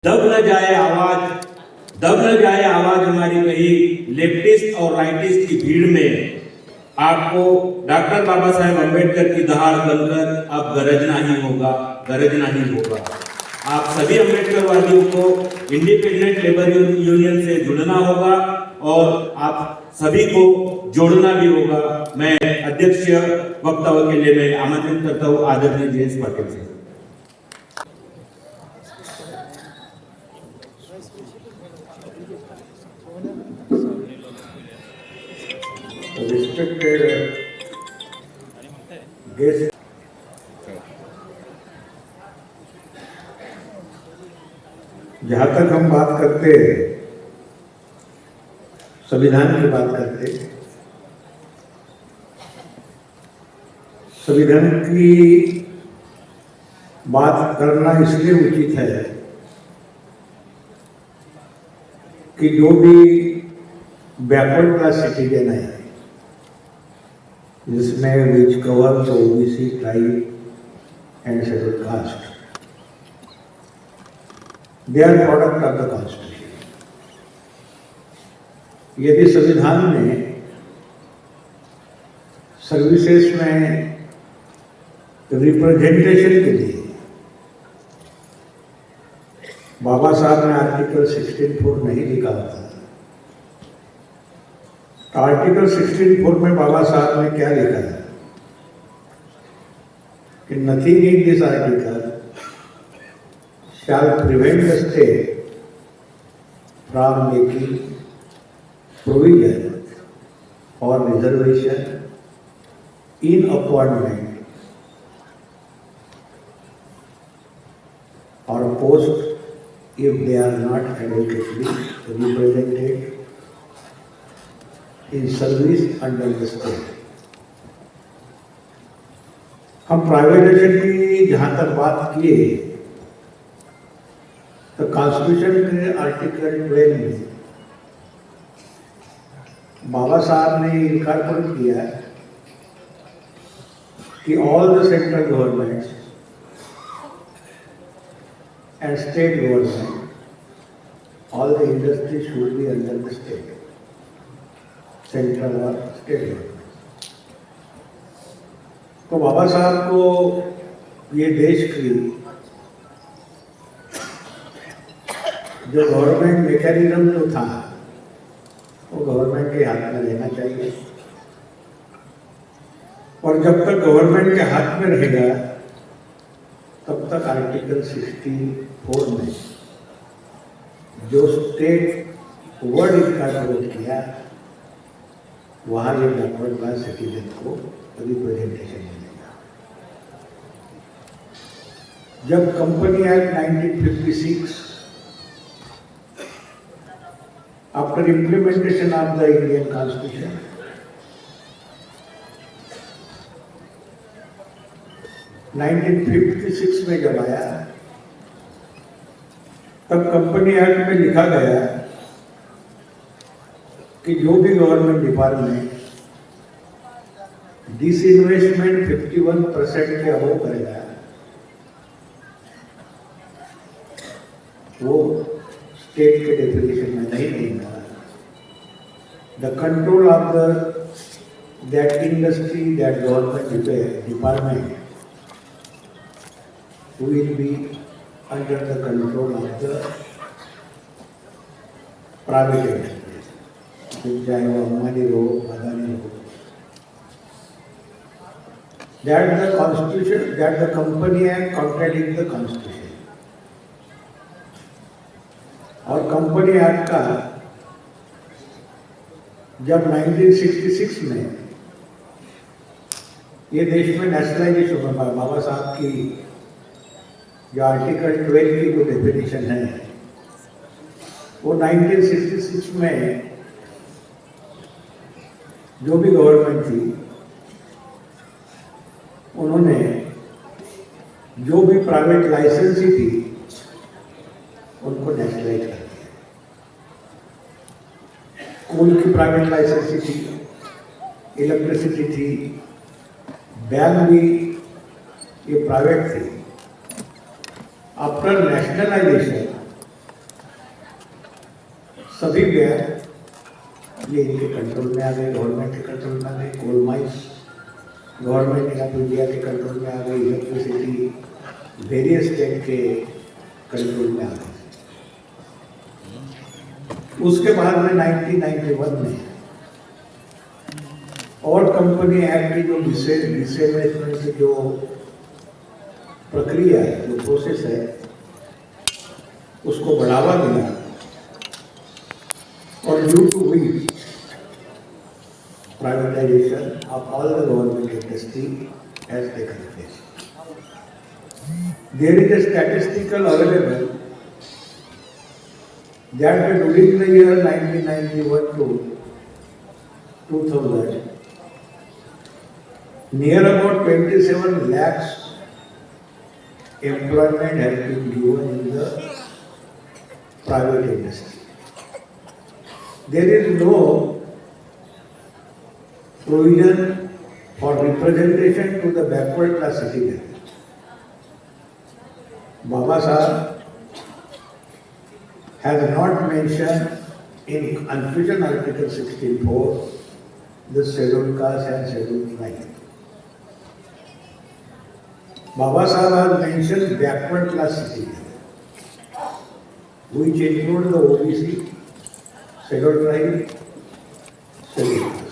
दब न जाए आवाज हमारी कहीं लेफ्टिस्ट और राइटिस्ट की भीड़ में आपको डॉक्टर बाबा साहेब अम्बेडकर की दहाड़ बनकर अब गरजना ही होगा। आप सभी अम्बेडकरवादियों को इंडिपेंडेंट लेबर यूनियन से जुड़ना होगा और आप सभी को जोड़ना भी होगा। मैं अध्यक्ष वक्तव्य के लिए मैं आमंत्रित करता हूँ आदरणीय जयेश पाटिल से। Respected guests, जहाँ तक हम बात करते संविधान की बात करते, संविधान की बात करना इसलिए उचित है कि जो भी बैकवर्ड क्लास सिटीजन है जिसमें which covers OBC, tribe and scheduled caste, they are product of the constitution. यदि संविधान में सर्विसेज में रिप्रेजेंटेशन के लिए बाबा साहब ने आर्टिकल 16(4) नहीं लिखा होता, आर्टिकल 16(4) में बाबा साहब ने क्या लिखा है कि nothing in this article shall prevent the state from making provision or reservation in appointment or post if they are not adequately represented in service under the state। हम प्राइवेटाइजेशन की जहाँ तक बात किए तो कॉन्स्टिट्यूशन के आर्टिकल 12 में बाबा साहब ने इनकॉर्पोरेट किया कि all the central governments and state government, all the industry should be under the state, central और स्टेट गवर्नमेंट। तो बाबा साहब को ये देश की जो गवर्नमेंट मैकेनिज्म जो था वो गवर्नमेंट के हाथ में रहना चाहिए, और जब तक गवर्नमेंट के हाथ में रहेगा तब तक आर्टिकल 64 में जो स्टेट वर्ड इनकॉर्पोरेट किया वहाँ ये बैकवर्ड क्लास सिटीजन को रिप्रेजेंटेशन मिलेगा। जब company act 1956 after implementation of the Indian Constitution, (1956) में जब आया तब कंपनी एक्ट में लिखा गया कि जो भी गवर्नमेंट डिपार्टमेंट डिसइन्वेस्टमेंट 51% के अबव करेगा वो स्टेट के डेफिनेशन में नहीं देगा। The control of that industry, that government department will be under the control of the private industry, चाहे वो अंबानी हो, अदानी हो। That the constitution, that the company act contradict the constitution. और कंपनी एक्ट का जब 1966 में ये देश में नेशनलाइजेशन हुआ, बाबा साहब की जो आर्टिकल 12 की जो डेफिनेशन है वो 1966 में जो भी गवर्नमेंट थी उन्होंने जो भी प्राइवेट लाइसेंसी थी उनको नेशनलाइज कर दिया। कोल की प्राइवेट लाइसेंसी थी, इलेक्ट्रिसिटी थी, बैंक भी ये प्राइवेट थी। आफ्टर नेशनलाइजेशन सभी बैंक ये इनके कंट्रोल में आ गए, गवर्नमेंट के कंट्रोल में आ गए। Coal mines government of India के कंट्रोल में आ गई। इलेक्ट्रिसिटी वेरियस स्टेट के कंट्रोल में आ गई। उसके बाद में 1991 में और कंपनी एक्ट की जो डिसइन्वेस्टमेंट की जो प्रक्रिया है, जो प्रोसेस है, उसको बढ़ावा दिया और due to which privatization of all the government industry has taken place. There is a statistical available that during the year 1991 to 2000, near about 27 lakhs employment has been given in the private industry. There is no provision for representation to the backward class citizen. Baba Sahib has not mentioned in Constitution Article 16(4) the scheduled caste and scheduled tribe. Baba Sahib has mentioned backward class citizen, which include the OBC, scheduled tribe, scheduled caste.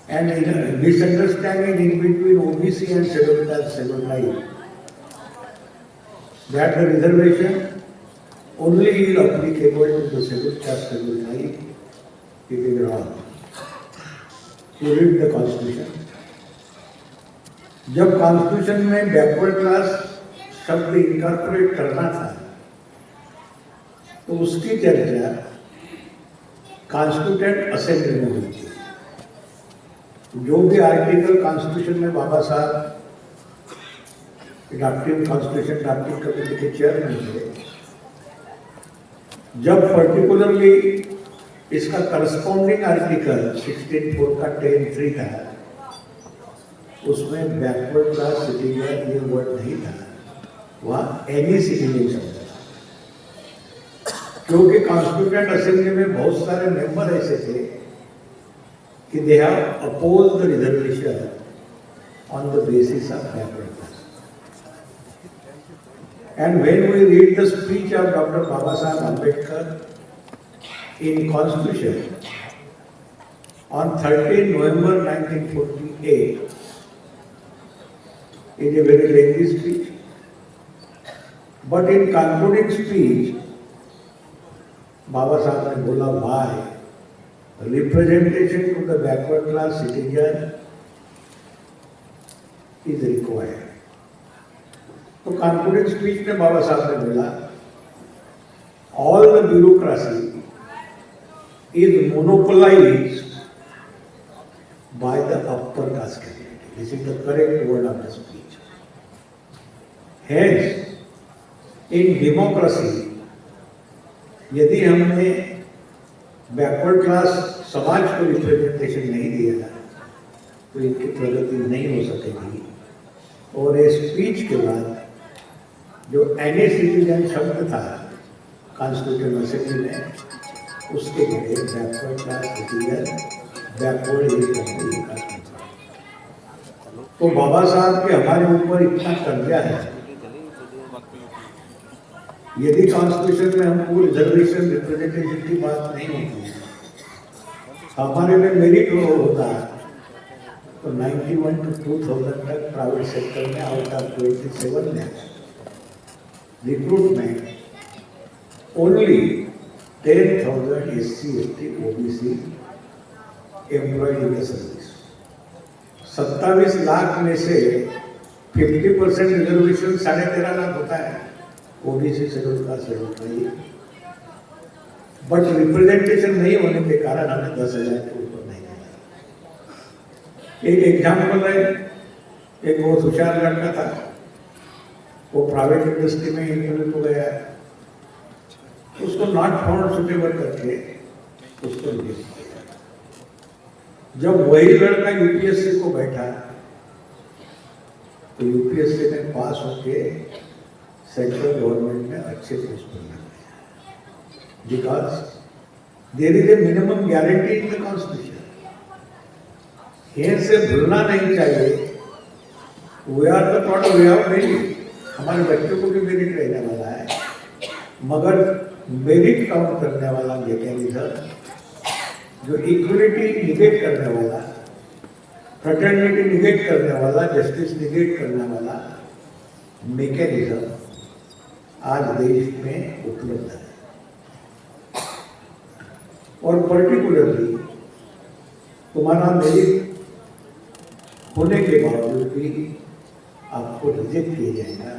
And in a misunderstanding in between OBC and scheduled caste, scheduled tribe, that the reservation only is applicable to the scheduled caste, scheduled tribe, it is wrong. You read the Constitution. जब constitution में backward class शब्द incorporate करना था, तो उसकी चर्चा constituent assembly में हुई थी। जो भी आर्टिकल कॉन्स्टिट्यूशन में बाबा साहब ड्राफ्टिंग कॉन्स्टिट्यूशन ड्राफ्टिंग कमेटी के चेयरमैन थे, जब पर्टिकुलरली इसका करस्पॉन्डिंग आर्टिकल 16(4) का 10(3) था, उसमें बैकवर्ड क्लास सिटीजन ये वर्ड नहीं था, वहाँ एनी सिटीजन शब्द था। क्योंकि कॉन्स्टिट्यूएंट असेंबली में बहुत सारे मेंबर ऐसे थे कि they have opposed the reservation on the basis of backward class. And when we read the speech of Dr. Baba Sahib Ambedkar in Constitution on 13 November 1948, it is a very lengthy speech. But in concluding speech, Baba Sahib ने बोला why representation to the backward class citizen is required. तो concluding speech में बाबा साहब ने बोला all the bureaucracy is monopolized by the upper caste community. This is the correct word of the speech. Hence, in democracy, यदि हमने backward class समाज को representation नहीं दिया तो इनकी प्रगति नहीं हो सकेगी। और इस स्पीच के बाद जो एनी सिटीजन शब्द था कॉन्स्टिट्यूशन असेंबली में, उसके लिए backward class citizen backward age. तो बाबा साहब के हमारे ऊपर इतना कर्जा है, यदि कॉन्स्टिट्यूशन में हमको रिजर्वेशन रिप्रेजेंटेशन की बात नहीं होती, हमारे में मेरिट होता तो 91 to 2000 तक प्राइवेट सेक्टर में out of 27 lakhs recruitment only 10,000 SC ST OBC employed in the service. 27 lakh में से 50% रिजर्वेशन 13.5 लाख होता है ओबीसी शेड्यूल का शेड्यूल नहीं, बट रिप्रेजेंटेशन नहीं होने के कारण हमें 10,000 के ऊपर नहीं मिला। एक एग्जाम्पल है, एक बहुत होशियार लड़का था, वो प्राइवेट इंडस्ट्री में इंटरव्यू को गया, उसको नॉट फाउंड सुटेबल करके उसको रिजेक्ट किया। जब वही लड़का यूपीएससी को बैठा तो यूपीएससी में पास होके सेंट्रल गवर्नमेंट में अच्छे पोस्ट पर लग गया। because there is a minimum guarantee in the constitution. here से भूलना नहीं चाहिए. We are the product, we have merit. हमारे बच्चों को भी मेरिट रहने वाला है, मगर मेरिट काउंट करने वाला मैकेनिज्म, जो इक्वलिटी निगेट करने वाला, फ्रेटर्निटी निगेट करने वाला, जस्टिस निगेट करने वाला मैकेनिज्म आज देश में उपलब्ध है. और पर्टिकुलरली तुम्हारा मेरिट होने के बावजूद भी आपको रिजेक्ट किया जाएगा.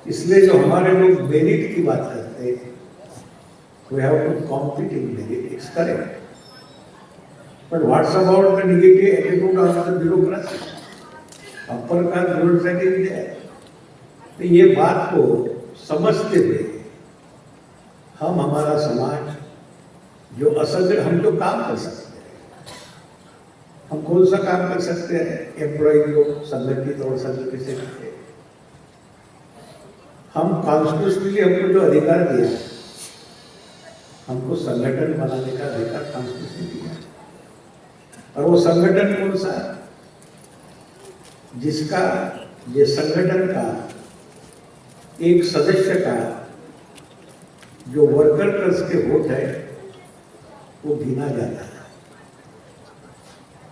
इसलिए जो हमारे लोग मेरिट की बात करते हैं, we have to compete in merit, it's correct. But what's about the negative attitude of the bureaucracy? Upper caste bureaucracy is there. तो ये बात को समझते हुए हम हमारा समाज जो असल हम जो काम कर सकते हैं, हम कौन सा काम कर सकते हैं? एम्प्लॉय को संगठित और संगठित से करते हैं. हम कॉन्स्टिट्यूशनली हमको जो अधिकार दिया है, हमको संगठन बनाने का अधिकार कॉन्स्टिट्यूशन दिया है. और वो संगठन कौन सा? जिसका ये संगठन का एक सदस्य का जो वर्कर कर्स के वोट है वो गिना जाता है.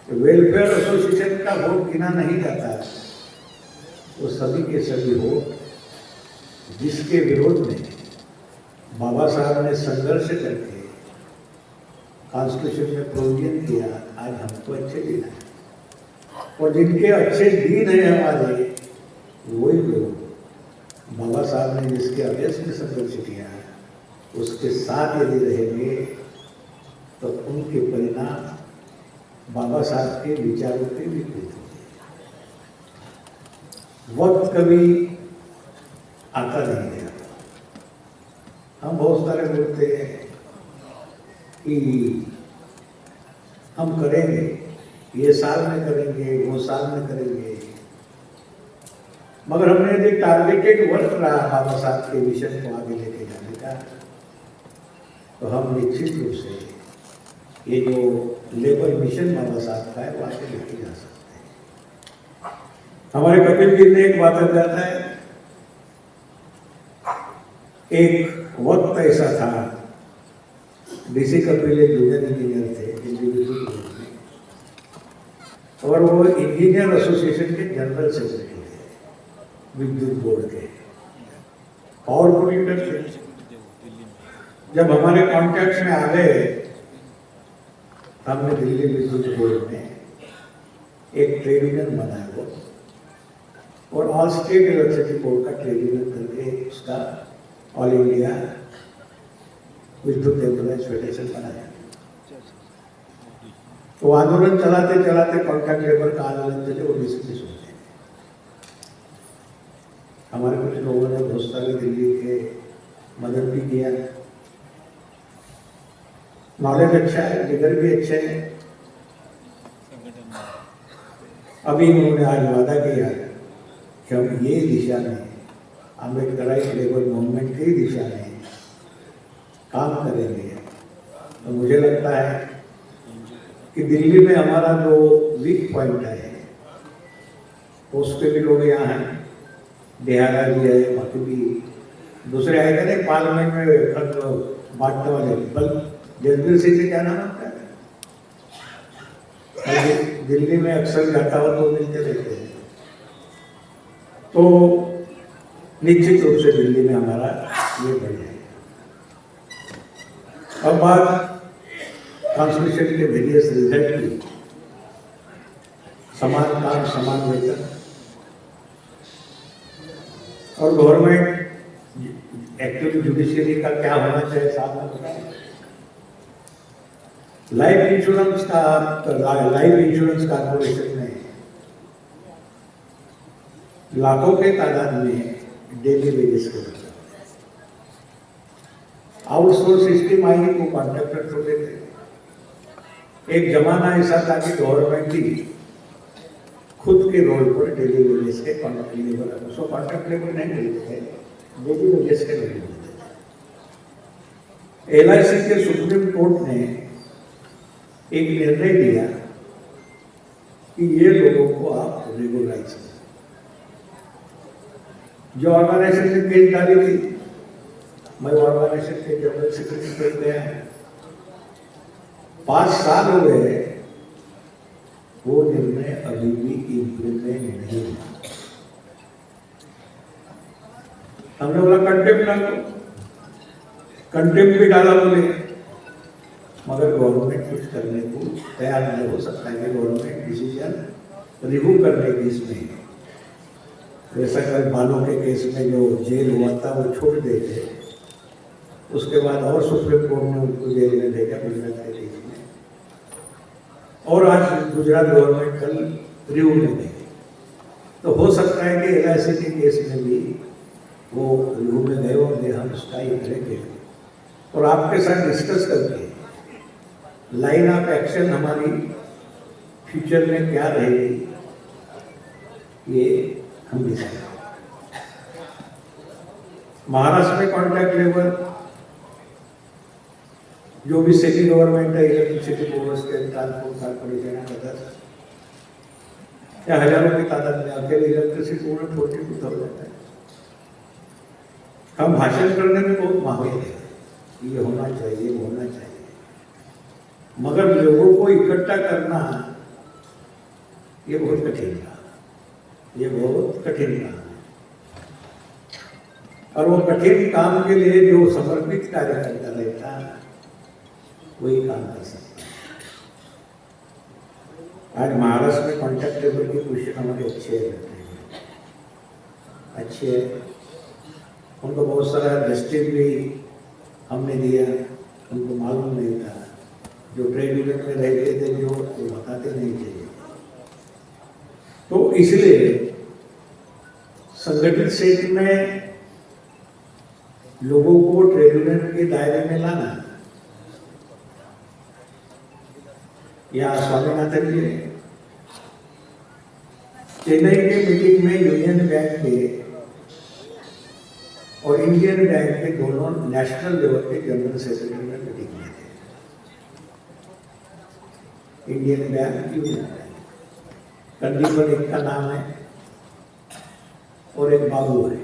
वेलफेयर एसोसिएशन का वोट गिना नहीं जाता है. वो सभी के सभी वोट जिसके विरोध में बाबा साहब ने संघर्ष करके कॉन्स्टिट्यूशन में प्रोविजन किया, आज हमको अच्छे दिन है. और जिनके अच्छे दिन है हमारे, वही लोग बाबा साहब ने जिसके अगेंस्ट में संघर्ष किया है, उसके साथ यदि रहेंगे तो उनके परिणाम बाबा साहब के विचारों के विपरीत होंगे. वक्त कभी आता नहीं है. हम बहुत सारे बोलते हैं कि हम करेंगे, ये साल में करेंगे, वो साल में करेंगे, मगर हमने यदि टारगेटेड वर्क रहा बाबा साहब के मिशन को आगे लेके जाने का, तो हम निश्चित रूप से ये जो लेबर मिशन बाबा साहब का है वो आगे लेके जा सकते हैं. हमारे कपिल जी ने एक बात बताया है, एक वक्त ऐसा था, डीसी कपिल एक जूनियर इंजीनियर थे दिल्ली विद्युत बोर्ड में, और वो इंजीनियर एसोसिएशन के जनरल सेक्रेटरी थे विद्युत बोर्ड के, पावरफुल लीडर थे. जब हमारे कॉन्टैक्ट में आ गए, हमने दिल्ली विद्युत बोर्ड में एक ट्रेड यूनियन बनाया वो, और ऑल स्टेट इलेक्ट्रिसिटी बोर्ड का ट्रेड यूनियन करके उसका ऑल इंडिया विद्युत एम्प्लॉयज फेडरेशन बनाया. तो आंदोलन चलाते चलाते कॉन्ट्रैक्ट लेबर का आंदोलन चले, वो डिसमिस हो गए. हमारे कुछ लोगों ने बहुत सारे दिल्ली के मदद भी किया. नॉलेज अच्छा है, लीडर भी अच्छे हैं. अभी उन्होंने आज वादा किया कि हम ये दिशा में अम्बेडकराइट लेबर मूवमेंट की दिशा में काम करेंगे. तो मुझे लगता है कि दिल्ली में हमारा जो वीक पॉइंट है, उसके भी लोग यहाँ हैं, बिहारा भी है, बाकी भी दूसरे आएगा नहीं पार्लियामेंट में बांटने वाले. बल जसबीर सिंह से क्या नाम आपका? दिल्ली में अक्सर जाता हो तो मिलते रहते हैं. तो निश्चित रूप से दिल्ली में हमारा ये बढ़ जाएगा. अब बात कॉन्स्टिट्यूशन के वेरियस रिजल्ट की, समान काम समान वेतन, और गवर्नमेंट एक्चुअली जुडिशियरी का क्या होना चाहिए साथ में बताएं. लाइफ इंश्योरेंस कॉर्पोरेशन में लाखों के तादाद में डेली वेजेस के बच्चे, आउटसोर्स सिस्टम आई को कॉन्ट्रैक्टर छोड़ देते. एक जमाना ऐसा था कि गवर्नमेंट ही खुद के रोल पर डेली वेजेस के कॉन्ट्रैक्ट लेबर, उसको कॉन्ट्रैक्ट लेबर नहीं मिलते थे, डेली वेजेस के नहीं मिलते थे. LIC के सुप्रीम कोर्ट ने एक निर्णय दिया कि ये लोगों को आप रेगुलराइज करें। जो ऑर्गेनाइजेशन ने केस डाली थी, मैं ऑर्गेनाइजेशन के जनरल सेक्रेटरी बन गया। 5 साल हो गए, वो निर्णय अभी भी इम्प्लीमेंट नहीं हुआ। हमने बोला कंटेम्प्ट डालो, कंटेम्प्ट भी डाला बोले, मगर गवर्नमेंट कुछ करने को तैयार नहीं। हो सकता है कि गवर्नमेंट डिसीजन रिव्यू करने की इसमें, वैसा कल बालों के केस में जो जेल हुआ था वो छोड़ देते, उसके बाद और सुप्रीम कोर्ट ने उनको जेल में भेजा गुजरात के केस में, और आज गुजरात गवर्नमेंट कल रिव्यू में देगी। तो हो सकता है कि LIC के केस में भी वो रिव्यू में गए होंगे, हम उसका ही करेंगे और आपके साथ डिस्कस करके लाइन ऑफ एक्शन हमारी फ्यूचर में क्या रहेगी ये हम डिसाइड करेंगे। महाराष्ट्र में कॉन्ट्रैक्ट लेबर जो भी सिटी गवर्नमेंट है, electricity board, state transport corporation है, या हजारों की तादाद में अकेले इलेक्ट्रिसिटी बोर्ड 42,000 है। हम भाषण करने में बहुत माहिर हैं, ये होना चाहिए, वो होना चाहिए, मगर लोगों को इकट्ठा करना ये बहुत कठिन काम, ये बहुत कठिन काम है। और वो कठिन काम के लिए जो समर्पित कार्यकर्ता रहता है वही काम कर सकता है। आज महाराष्ट्र में कॉन्ट्रैक्ट लेबर की पोजीशन हमारे अच्छे है, उनको बहुत सारा जस्टिस भी हमने दिया, उनको मालूम नहीं था। जो ट्रेड यूनियन में रहते थे जो बताते नहीं थे। तो इसलिए संगठित क्षेत्र में लोगों को ट्रेड यूनियन के दायरे में लाना, या स्वामीनाथन जी चेन्नई के मीटिंग में यूनियन बैंक के और इंडियन बैंक के दोनों नेशनल लेवल के जनरल सेक्रेटरी में मीटिंग में थे। Indian bank, union bank, condition एक का नाम है और एक बाबू है।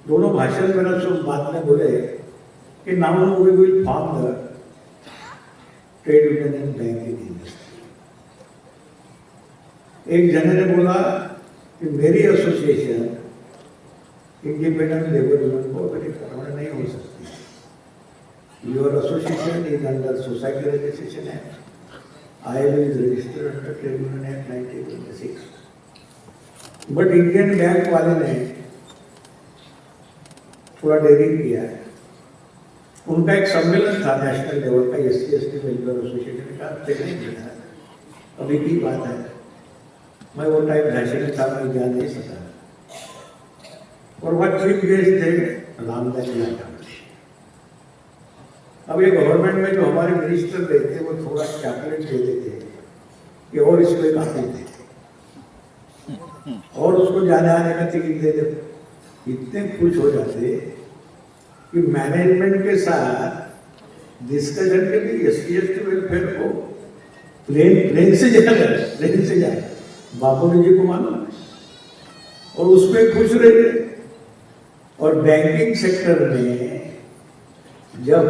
दोनों भाषण में सब बात में बोले कि now we will form the trade union and banking industry. एक जने ने बोला कि मेरी एसोसिएशन इंडिपेंडेंट लेबर यूनियन को अगर नहीं हो सकती। Your association is under society registration act, IL is registered under Trade Union Act 1926. But Indian bank वाले ने थोड़ा डेयरिंग किया है। उनका एक सम्मेलन था नेशनल लेवल का, SC/ST वेलफेयर एसोसिएशन का, नहीं मिला, अभी की बात है। मैं वो टाइम झांसी में था, मैं जा नहीं सका। और वह चीफ गेस्ट थे रामदास यादव। अब ये गवर्नमेंट में जो हमारे मिनिस्टर रहते वो थोड़ा चॉकलेट दे देते कि और इसको एक आते थे और उसको जाने आने का टिकट दे देते। इतने खुश हो जाते कि मैनेजमेंट के साथ डिस्कशन के लिए SC/ST वेलफेयर को प्लेन से जाए बाबू जी को मानो, और उसमें खुश रहते। और बैंकिंग सेक्टर में जब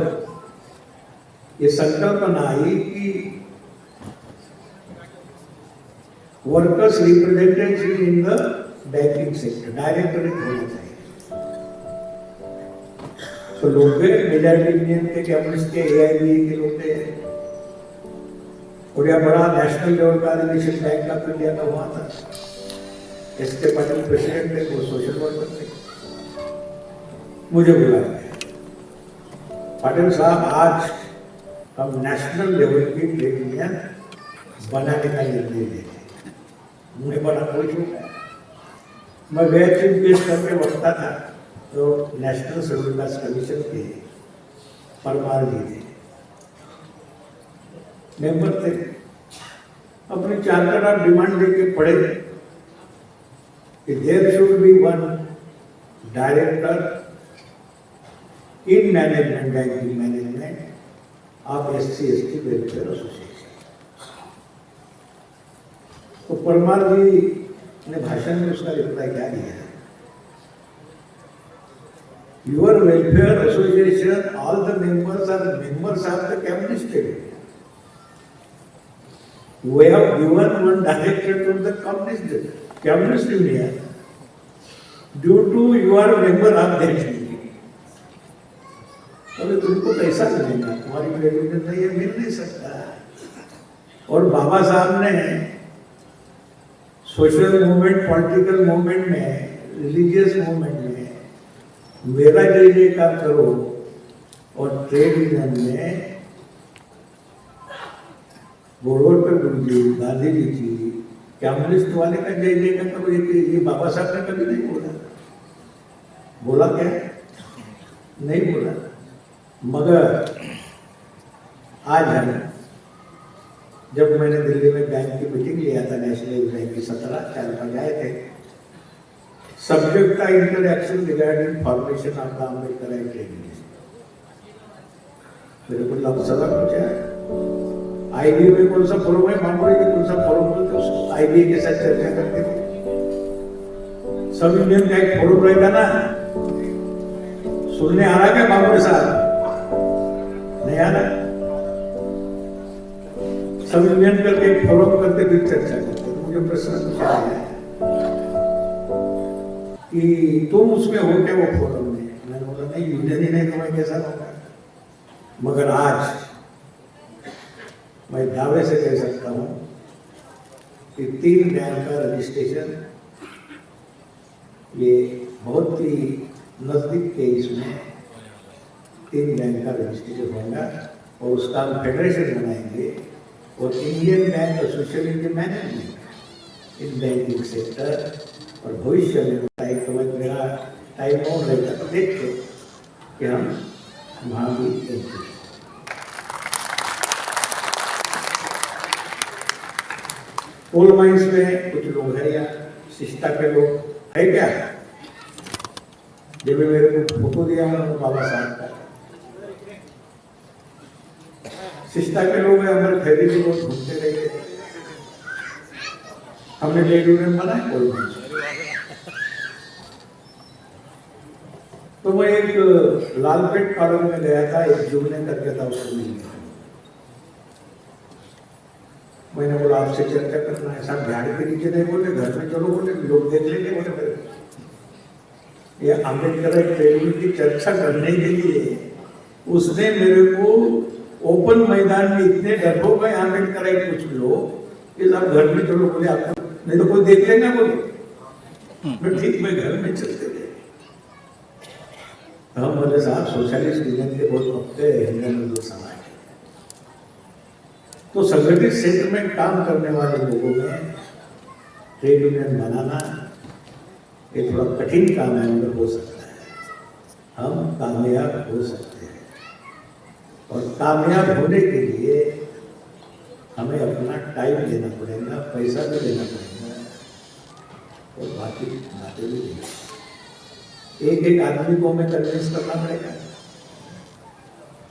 ये संकल्पना आई कि workers representative in the banking sector directorate होना चाहिए, तो लोग मेजॉरिटी यूनियन के कैपिटलिस्ट के AIB के लोग थे, और यह बड़ा नेशनल लेवल का रिलेशन बैंक ऑफ इंडिया का हुआ था। SK पाटिल प्रेसिडेंट थे, वो सोशल वर्कर थे। मुझे बुलाया पाटिल साहब, आज हम नेशनल लेवल की ट्रेड यूनियन बनाने का निर्णय लेते। मुझे बड़ा खुश हो गया। मैं गया चीफ गेस्ट करके वक्ता था, तो नेशनल शेड्यूल कास्ट कमीशन के परमार जी थे, मेंबर थे। अपने चार्टर ऑफ डिमांड लेके पढ़े कि there should be one director in management, banking management of SC/ST welfare association. तो परमार जी ने भाषण में उसका रिप्लाई क्या दिया है? Your welfare association, all the members are members of the cabinet state. We have given one direction to the communist union due to you are a member of that union. अबे तुमको पैसा मिलेगा, तुम्हारी credit नहीं है, मिल नहीं सकता। और बाबा साहब ने सोशल मूवमेंट, पॉलिटिकल मूवमेंट में, रिलीजियस मूवमेंट में मेरा जय जयकार करो, और ट्रेड यूनियन में गोरवलकर जी, गांधी जी की, कम्युनिस्ट वाले का जय जयकार करो, ये बाबा साहब ने कभी नहीं बोला। बोला क्या? नहीं बोला। मगर आज हम, जब मैंने दिल्ली में बैंक की मीटिंग लिया था, नेशनल बैंक की 17 आए थे, सब्जेक्ट का interaction regarding formation of the Ambedkar training. मेरे को लफ्ज़ पूछा आईबीए में कौन सा फोरम है, मामूली में कौन सा फोरम बोलते उसको, आईबीए के साथ चर्चा करते थे। सब यूनियन का एक फोरम रहेगा ना, सुनने आ रहा क्या मामूली साहब? नहीं आ रहा। सब यूनियन करके एक फोरम करते फिर चर्चा करते। तो मुझे प्रश्न पूछा है कि तुम उसमें हो क्या वो फोरम में? मैंने बोला नहीं, यूनियन ही नहीं तो मैं कैसा होगा। मगर आज मैं दावे से कह सकता हूं कि 3 बैंक का रजिस्ट्रेशन ये बहुत ही नजदीक के इसमें 3 बैंक का रजिस्ट्रेशन होगा, और उसका हम फेडरेशन बनाएंगे, और Indian bank association in management in banking sector. और भविष्य में तो मेरा टाइम और रहेगा तो देखते कि हम वहाँ भी कोल माइंस में कुछ लोग हैं या शिष्टा के लोग है क्या? जब मेरे को फोटो दिया उन्होंने बाबा साहब का, शिष्टा के लोग हैं, हमारे फैमिली के लोग घूमते रहे। हमने ट्रेड यूनियन बनाया कोल माइंस। तो मैं एक लालपेट कॉलोनी में गया था, एक जुमने करके था, उसको मिल गया। मैंने बोला आपसे चर्चा करना है। साहब झाड़ के नीचे नहीं बोले, घर में चलो बोले, लोग देख लेंगे बोले। मेरे ये अम्बेडकर ट्रेनिंग की चर्चा करने के लिए उसने मेरे को ओपन मैदान में इतने डरपोक है अम्बेडकर कुछ लोग कि साहब घर में चलो बोले, आपको नहीं तो कोई देख लेगा बोले। ठीक, मैं घर में चलते गए। हम बोले साहब सोशलिस्ट यूनियन के बहुत पक्के हिंदू समाज, तो संगठित क्षेत्र में काम करने वाले लोगों में ट्रेड यूनियन बनाना एक थोड़ा कठिन काम है, मगर हो सकता है, हम कामयाब हो सकते हैं। और कामयाब होने के लिए हमें अपना टाइम देना पड़ेगा, पैसा भी देना पड़ेगा, और बाकी बातें भी देना। एक आदमी को हमें कन्विंस करना पड़ेगा।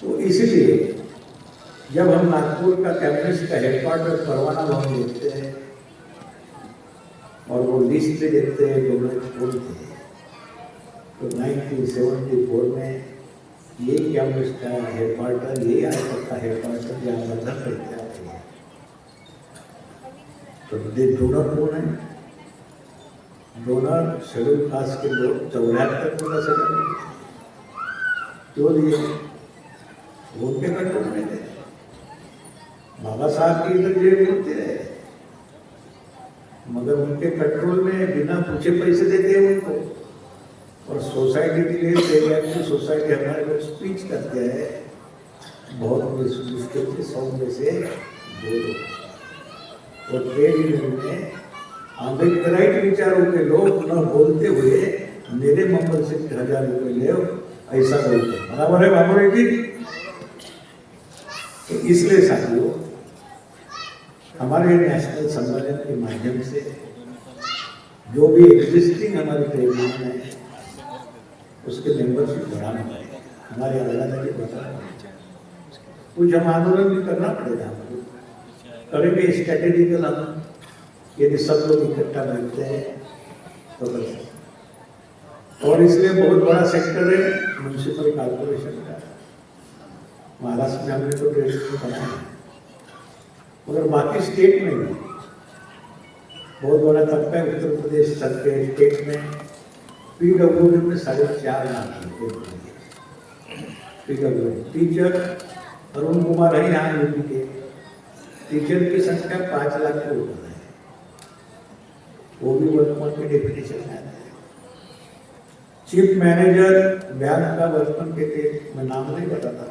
तो इसीलिए जब हम नागपुर का कैबिनेट का हेडक्वार्टर परवाना भवन देखते हैं और वो लिस्ट पे देखते हैं, लोग बोलते हैं, तो 1974 में ये कैबिनेट का हेडक्वार्टर, ये आईपीएफ का हेडक्वार्टर जहाँ बदल करते आते हैं। तो डोनर कौन है? डोनर शेड्यूल कास्ट के लोग 74 में दस क्यों दिए? उनके कंट्रोल में थे। बाबा साहब की इधर जेब होते रहे, मगर उनके कंट्रोल में बिना पूछे पैसे देते हैं उनको। और सोसाइटी के लिए सोसाइटी हमारे लोग स्पीच करते हैं, बहुत मुश्किल से 100 में से 2 लोग। और ट्रेड यूनियन में अम्बेडकराइट विचारों के लोग न बोलते हुए मेरे मेंबरशिप 1000 रुपये ले, ऐसा बोलते हैं। बराबर है बाबू जी? तो इसलिए साथियों, हमारे नेशनल सम्मेलन के माध्यम से जो भी एग्जिस्टिंग हमारी ट्रेड यूनियन है उसके मेंबरशिप बढ़ाना पड़ेगा। हमारे दादाजी बता कुछ हम आंदोलन भी करना पड़ेगा हमको, करेंगे स्ट्रेटेजिकल हम, यदि सब लोग इकट्ठा मिलते हैं तो कर सकते। और इसलिए बहुत बड़ा सेक्टर है म्यूनसिपल कॉर्पोरेशन का। महाराष्ट्र में हमने तो ट्रेड बनाया है, मगर बाकी स्टेट में भी बहुत बड़ा तबका है। उत्तर प्रदेश स्टेट में पीडब्ल्यूडी में 4.5 लाख पीडब्ल्यूडी टीचर। अरुण कुमार है यहाँ यूपी के, टीचर की संख्या 5 लाख के ऊपर है, वो भी वर्तमान के डेफिनेशन में आता है। चीफ मैनेजर बैंक का वर्तमान के थे, मैं नाम नहीं बताता,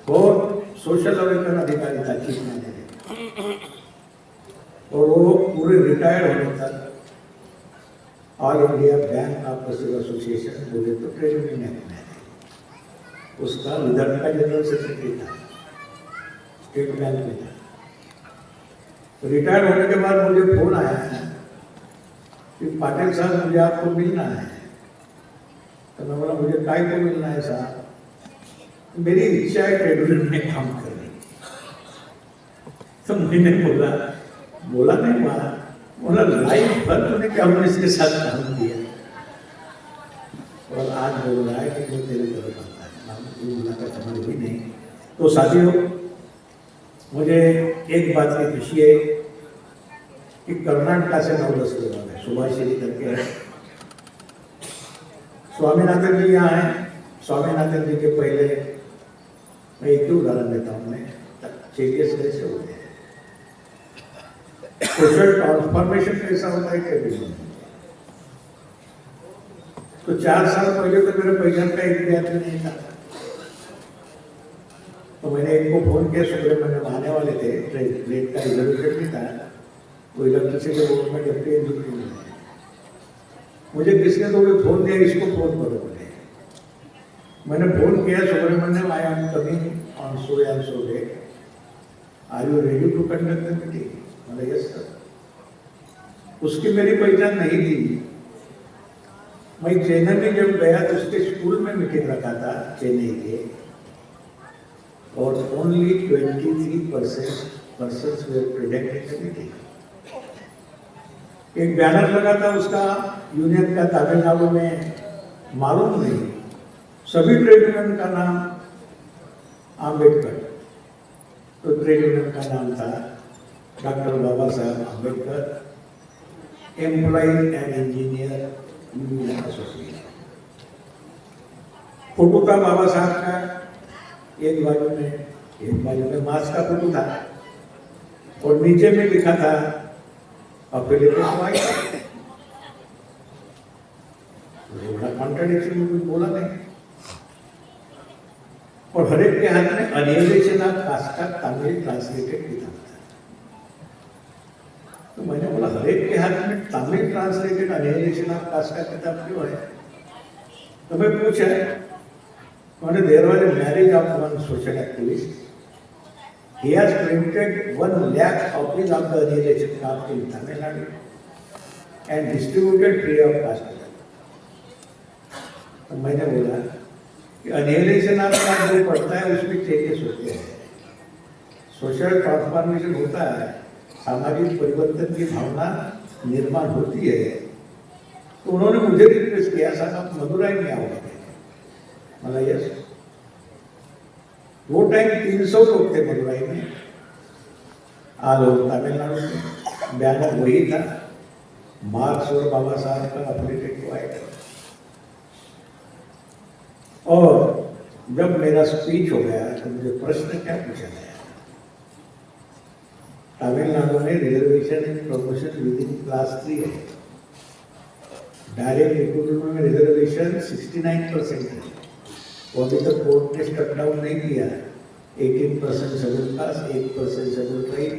और सोशल वेलफेयर अधिकारी था चीफ मैनेजर, और वो पूरे रिटायर्ड होने तक all India bank officer association बोले तो ट्रेड यूनियन एक्ट में उसका विदर्भ का जनरल सेक्रेटरी था, स्टेट बैंक में था। रिटायर होने के बाद मुझे फोन आया है कि पाटिल साहब मुझे आपको मिलना है। तो मैं बोला मुझे काय को मिलना है साहब? मेरी इच्छा है ट्रेड यूनियन में काम करने। तो मैंने बोला नहीं मारा, बोला लाइफ भर तूने क्या इसके साथ काम किया, और आज बोल रहा है कि मैं तेरे तरफ आता है, मुलाकात हमारी हुई नहीं। तो साथियों, मुझे एक बात की खुशी है कि कर्नाटक से 9-10 लोग हैं, सुभाष श्री करके है, स्वामीनाथन जी यहाँ हैं। स्वामीनाथन जी के पहले मैं एक ही उदाहरण देता हूँ, मैं चेंजेस कैसे होते हैं, सोशल ट्रांसफॉर्मेशन कैसा होता है क्या। तो 4 साल पहले तो मेरे पहचान का एक विद्यार्थी नहीं था, तो मैंने एक को फोन किया, सुब्रमण्यम आने वाले थे, ट्रेन का रिजर्वेशन भी था, वो इलेक्ट्रिसिटी बोर्ड में डिप्टी इंजीनियर है। मुझे किसने तो भी फोन दिया, इसको फोन करो बोले। मैंने फोन किया, Subramaniam I am coming on so and so day, are you ready to conduct the meeting? मैंने यस सर। उसकी मेरी पहचान नहीं थी। मैं चेन्नई में जब गया तो उसके स्कूल में मीटिंग रखा था चेन्नई के, और only 23% persons way present in the meeting. एक बैनर लगा था उसका यूनियन का तमिलनाडु में, मालूम नहीं, सभी ट्रेड यूनियन का नाम आम्बेडकर, तो ट्रेड यूनियन का नाम था doctor Baba Saheb Ambedkar employees and engineer union association. Photo था बाबा साहब का, एक बाजू में मार्क्स का फोटो था, और नीचे में लिखा था अफिलिएटेड वाइट। बड़ा कॉन्ट्रडिक्शन में कुछ बोला नहीं। और हर एक के हाथ में अनियलेशन ऑफ कास्ट का तमिल ट्रांसलेटेड किताब था। तो मैंने बोला हर एक के हाथ में तमिल ट्रांसलेटेड अनियलेशन ऑफ कास्ट का किताब क्यों है? तो मैं पूछा, मैंने there was a marriage of one social activist, he has printed 1 lakh copies of the annihilation caste in Tamil Nadu and distributed free of cost. तो मैंने बोला कि annihilation ऑफ कास्ट जो पढ़ता है उसमें चेंजेस होते हैं, सोशल ट्रांसफॉर्मेशन होता है, सामाजिक परिवर्तन की भावना निर्माण होती है। तो उन्होंने मुझे रिक्वेस्ट किया, साहब आप मदुराई में आओगे? मतलब यस। वो टाइम 300 लोग थे मदुराई में, आज लोग तमिलनाडु में। बैनर वही था, मार्क्स और बाबा साहब का अफिलिएटेड वाइट। और जब मेरा स्पीच हो गया तो मुझे प्रश्न क्या पूछा गया, तमिलनाडु में reservation and promotion with in class 3 है, डायरेक्ट रिक्रूटमेंट में रिजर्वेशन 69% है, वो अभी तक कोर्ट ने स्टेप डाउन नहीं किया। 18% schedule caste, 8% schedule tribe,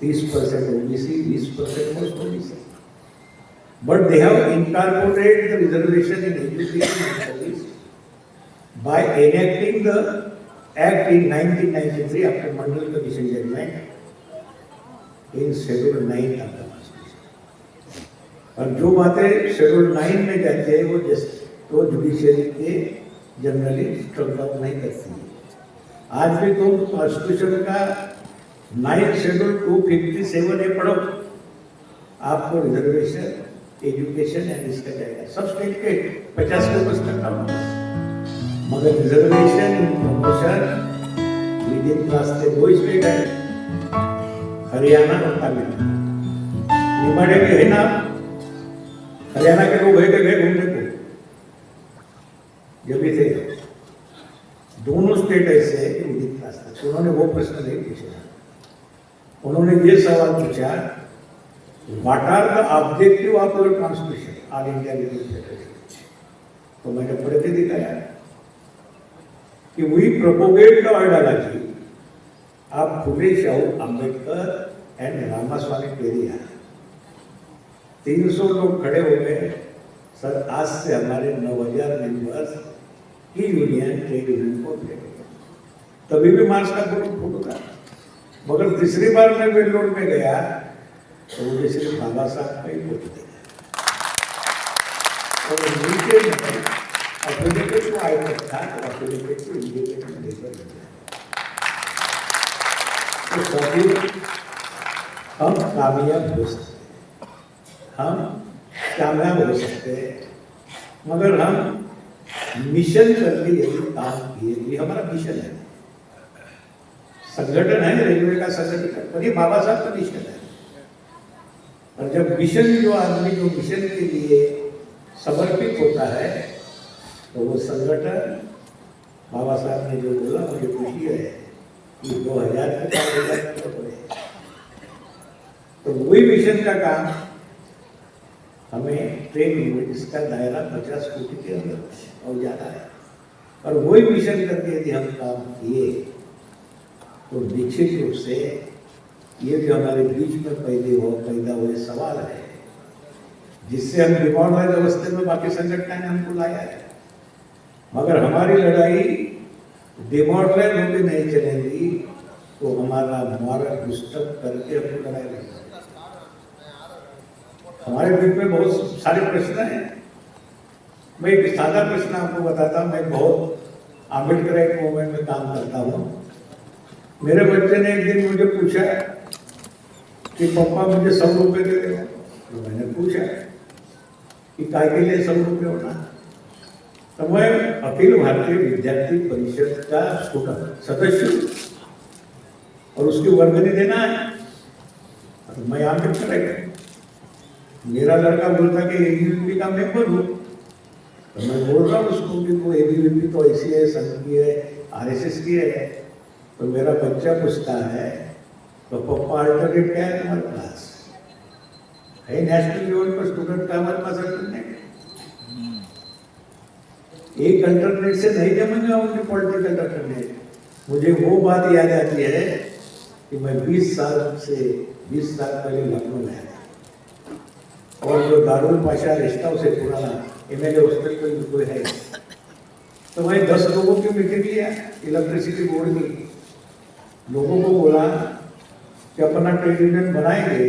30% OBC, 20% most OBC. But they have incorporated the reservation in education and service by enacting the act in 1993 after Mandal Commission judgment in Schedule 9 of the Constitution। और जो बातें schedule 9 में जाती है वो judiciary के generally struck out नहीं करती है। आज भी तुम कॉन्स्टिट्यूशन का 9 शेड्यूल 257 ए पढ़ो, आपको रिजर्वेशन एजुकेशन एंड इसका जाएगा। सब स्टेट के 50 के ऊपर तक काम होगा, मगर रिजर्वेशन प्रमोशन मिडिल क्लास के 2 स्टेट है, हरियाणा और तमिलनाडु। निमाड़े के है ना, हरियाणा के लोग गए घूमने को, जब भी थे दोनों स्टेट ऐसे है कि मिडिल क्लास था। उन्होंने वो प्रश्न नहीं पूछा, उन्होंने ये सवाल पूछा, what are the objective of your constitution All India Legal Federation. तो मैंने पढ़ के दिखाया कि we propagate the ideology of Phule Shahu Ambedkar and Ramaswamy Periyar. 300 लोग खड़े हो गए, सर आज से हमारे 9000 मेंबर्स की यूनियन ट्रेड यूनियन को भेजेगा। तभी भी मार्च का फोटो था, मगर तीसरी बार मैं बेंगलोर में गया तो मुझे सिर्फ बाबा साहब का ही फोटो दिखा और नीचे में एफिडेविट को आइटम था, तो एफिडेविट को इंडिपेंडेंट लेकर दिया। तो सभी हम कामयाब हो सकते हैं, हम कामयाब हो सकते हैं, मगर हम मिशन करके यदि काम किए, ये हमारा मिशन है। संगठन है रेलवे का संगठन, पर ये बाबा साहब का मिशन है। और जब मिशन जो आदमी जो मिशन के लिए समर्पित होता है, तो वो संगठन बाबा साहब ने जो बोला मुझे खुशी है कि 2000 के काम हो गए। तो वही मिशन का काम हमें ट्रेड यूनियन, इसका दायरा 50 कोटी के अंदर और ज़्यादा है, और वही मिशन करके यदि हम काम किए तो निश्चित रूप से ये जो हमारे बीच में पैदा हुए सवाल है, जिससे हम डिमोरलाइज अवस्थे में बाकी संगठन ने हमको लाया है, मगर हमारी लड़ाई डिमोरलाइज होकर नहीं चलेगी, तो हमारा मॉरल डिस्टर्ब करके हमको लड़ाई लड़ेगी। हमारे बीच में बहुत सारे प्रश्न हैं। मैं एक सादा प्रश्न आपको बताता हूँ। मैं बहुत आम्बेडकर मूवमेंट में काम करता हूँ। मेरे बच्चे ने एक दिन मुझे पूछा कि पापा मुझे 100 रुपये दे देगा। तो मैंने पूछा कि काय के लिए 100 रुपये होना। तो मैं अखिल भारतीय विद्यार्थी परिषद का सदस्य हूँ और उसकी वर्गनी देना है। तो मैं आम्बेडकर मेरा लड़का बोलता कि एबीवीपी का मेंबर हूँ, तो मैं बोल रहा हूँ उसको कि वो एबीवीपी तो ऐसी है, संघ की है, आरएसएस की है। तो मेरा बच्चा पूछता है तो पापा अल्टरनेट क्या है तुम्हारे पास? है नेशनल लेवल पर स्टूडेंट का हमारे पास अल्टरनेट? एक अल्टरनेट से नहीं जमेंगे उनकी पॉलिटिकल अल्टरनेट। मुझे वो बात याद आती है कि मैं 20 साल पहले लखनऊ में आया और जो दारुल पाशा रेस्ट हाउस है पुराना, एमएलए हॉस्टल कोई है, तो मैं 10 लोगों की मीटिंग लिया इलेक्ट्रिसिटी बोर्ड की। लोगों को बोला कि अपना ट्रेड यूनियन बनाएंगे।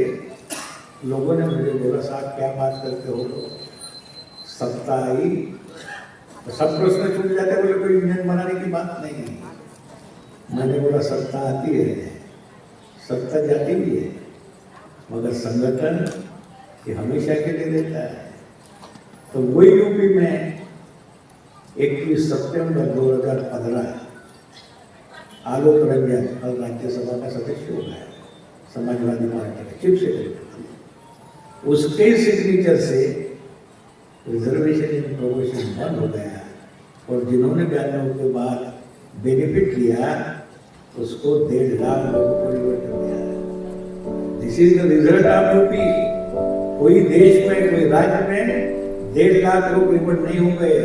लोगों ने मुझे बोला साहब क्या बात करते हो, सत्ता आई तो सब प्रश्न छूट जाते, बोले कोई यूनियन बनाने की बात नहीं है। मैंने बोला सत्ता आती है, सत्ता जाती भी है, मगर संगठन ये हमेशा के लिए देता है। तो वही यूपी में 21 सितंबर 2015 आलोक रंजन कल राज्यसभा का सदस्य हो गया, समाजवादी पार्टी का चीफ सेक्रेटरी। उसके सिग्नेचर से रिजर्वेशन इन प्रमोशन बंद हो गया और जिन्होंने 92 के बाद बेनिफिट लिया उसको 1.5 लाख लोगों को रिवर्ट कर दिया। This is the result of UP. कोई देश में कोई राज्य में 1.5 लाख लोग रिवर्ट नहीं हो गए।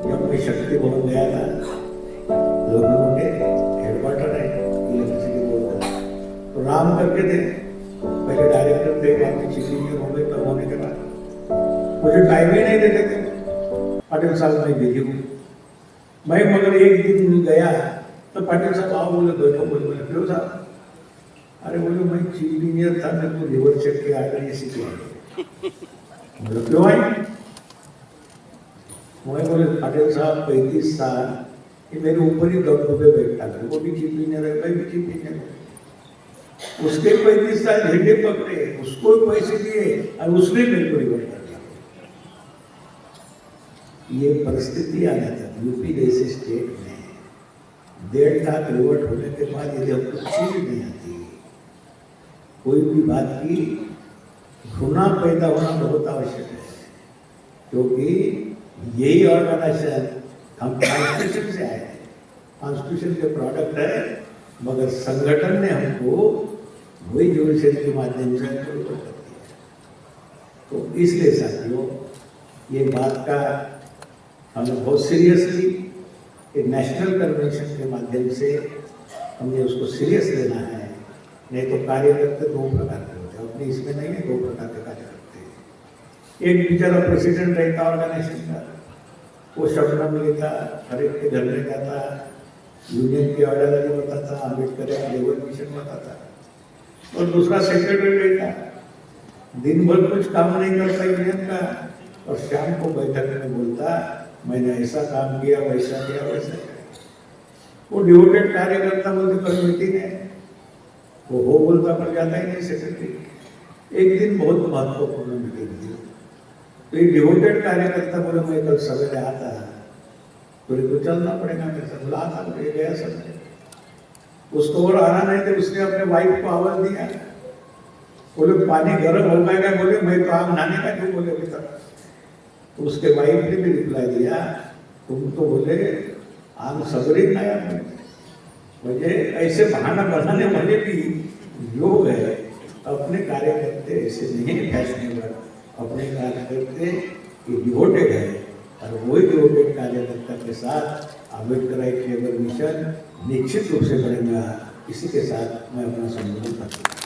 जब मैं शक्ति भवन गया था, लखनऊ के हेडक्वार्टर है इलेक्ट्रिसिटी बोर्ड का, तो राम करके थे पहले डायरेक्टर थे, बाद में चीफ इंजीनियर हो गए। तब होने के बाद मुझे टाइम ही नहीं देते थे। पाटिल साहब मैं बिजी हूँ मैं, मगर एक दिन गया तो पाटिल साहब आओ, बोले बैठो, बोले क्यों साहब? अरे बोले मैं चीफ इंजीनियर था, मेरे को रिवर चेक के आर्डर ये सीखे। बोले क्यों आई? मैं बोले पटेल साहब 35 साल ये मेरे ऊपर ही दबदबे बैठा था, वो भी चीफ इंजीनियर है, मैं भी चीफ इंजीनियर हूं। उसके 35 साल झंडे पकड़े, उसको पैसे दिए और उसने मेरे को रिवर्ट कर दिया। ये परिस्थिति आ जाता है यूपी जैसे स्टेट में 1.5 लाख रिवर्ट होने के बाद यदि हमको चीज नहीं आती, कोई भी बात की घृणा पैदा होना बहुत आवश्यक है, क्योंकि यही ऑर्गेनाइजेशन हम कॉन्स्टिट्यूशन से आए हैं, कॉन्स्टिट्यूशन के प्रोडक्ट है, मगर संगठन ने हमको वही जुडिशरी के माध्यम से हमको रिपोर्ट कर दिया। तो इसलिए साथियों ये बात का हमें बहुत सीरियसली एक नेशनल कन्वेंशन के माध्यम से हमने उसको सीरियस लेना है। नहीं तो कार्यकर्ता दो प्रकार के होते हैं, अपने इसमें नहीं है, दो प्रकार के कार्यकर्ते हैं। एक बेचारा प्रेसिडेंट रहता ऑर्गेनाइजेशन का, वो शबनम लेता, हर एक के घर में जाता, यूनियन की आइडियोलॉजी बताता, अम्बेडकर का लेबर मिशन बताता, और दूसरा सेक्रेटरी रहता, दिन भर कुछ काम नहीं करता यूनियन का, और शाम को बैठक में बोलता मैंने ऐसा काम किया, वैसा किया, वैसा किया। वो डिवोटेड कार्यकर्ता बोलते पर मीटिंग है, वो हो बोलता पर जाता ही नहीं सेक्रेटरी। एक दिन बहुत महत्वपूर्ण मीटिंग थी, तो एक डिवोटेड कार्यकर्ता बोले मैं कल सवेरे आता है, तो चलना पड़ेगा मेरे साथ। बोला आता, मुझे गया सवेरे, उसको और आना नहीं थे, उसने अपने वाइफ को आवाज दिया, बोले पानी गर्म हो पाएगा, बोले मैं तो आग नहाने का क्यों, बोले अभी तक। तो उसके वाइफ ने भी रिप्लाई दिया तुम तो बोले आग सबरी नया, मुझे ऐसे बहाना बनाने वाले भी लोग है। अपने कार्यकर्ते ऐसे नहीं फैशनेबल, अपने कार्यकर्ते ये डिवोटेड है, और वही डिवोटेड कार्यकर्ता के साथ अम्बेडकर लेबर मिशन निश्चित रूप से बढ़ेगा। इसी के साथ मैं अपना संबोधन करता हूँ।